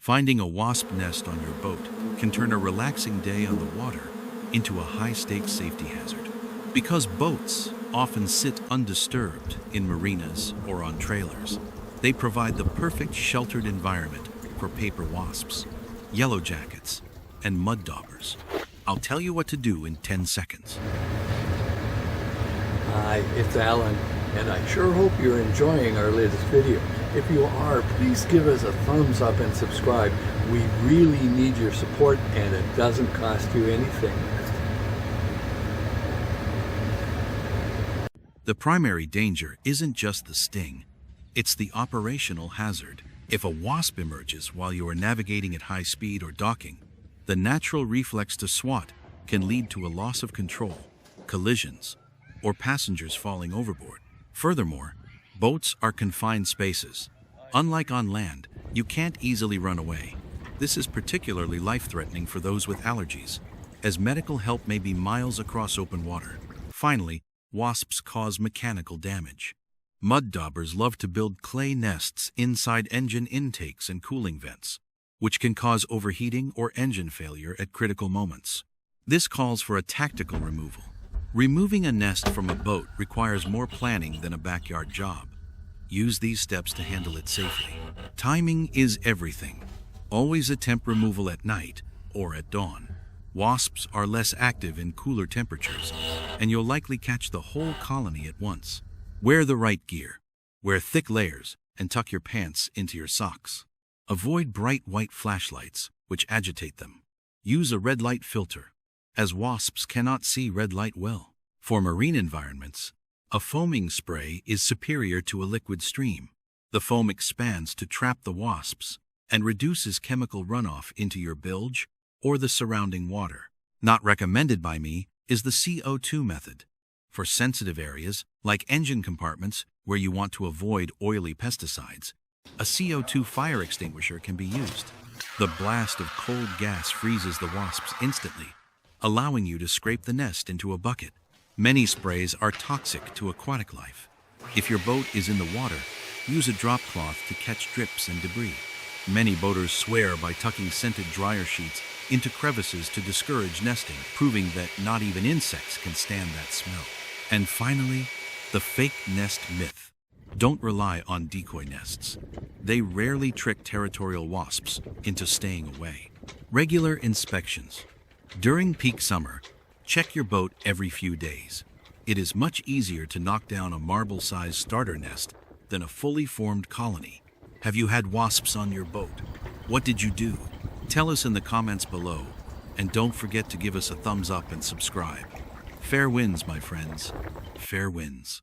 Finding a wasp nest on your boat can turn a relaxing day on the water into a high-stakes safety hazard. Because boats often sit undisturbed in marinas or on trailers, they provide the perfect sheltered environment for paper wasps, yellow jackets, and mud daubers. I'll tell you what to do in 10 seconds. Hi, it's Alan, and I sure hope you're enjoying our latest video. If you are, please give us a thumbs up and subscribe. We really need your support, and it doesn't cost you anything. The primary danger isn't just the sting, it's the operational hazard. If a wasp emerges while you are navigating at high speed or docking, the natural reflex to swat can lead to a loss of control, collisions, or passengers falling overboard. Furthermore, boats are confined spaces. Unlike on land, you can't easily run away. This is particularly life-threatening for those with allergies, as medical help may be miles across open water. Finally, wasps cause mechanical damage. Mud daubers love to build clay nests inside engine intakes and cooling vents, which can cause overheating or engine failure at critical moments. This calls for a tactical removal. Removing a nest from a boat requires more planning than a backyard job. Use these steps to handle it safely. Timing is everything. Always attempt removal at night or at dawn. Wasps are less active in cooler temperatures, and you'll likely catch the whole colony at once. Wear the right gear. Wear thick layers and tuck your pants into your socks. Avoid bright white flashlights, which agitate them. Use a red light filter, as wasps cannot see red light well. For marine environments, a foaming spray is superior to a liquid stream. The foam expands to trap the wasps and reduces chemical runoff into your bilge or the surrounding water. Not recommended by me is the CO2 method. For sensitive areas, like engine compartments where you want to avoid oily pesticides, a CO2 fire extinguisher can be used. The blast of cold gas freezes the wasps instantly, allowing you to scrape the nest into a bucket. Many sprays are toxic to aquatic life. If your boat is in the water, use a drop cloth to catch drips and debris. Many boaters swear by tucking scented dryer sheets into crevices to discourage nesting, proving that not even insects can stand that smell. And finally, the fake nest myth. Don't rely on decoy nests. They rarely trick territorial wasps into staying away. Regular inspections. During peak summer, check your boat every few days. It is much easier to knock down a marble-sized starter nest than a fully formed colony. Have you had wasps on your boat? What did you do? Tell us in the comments below, and don't forget to give us a thumbs up and subscribe. Fair winds, my friends. Fair winds.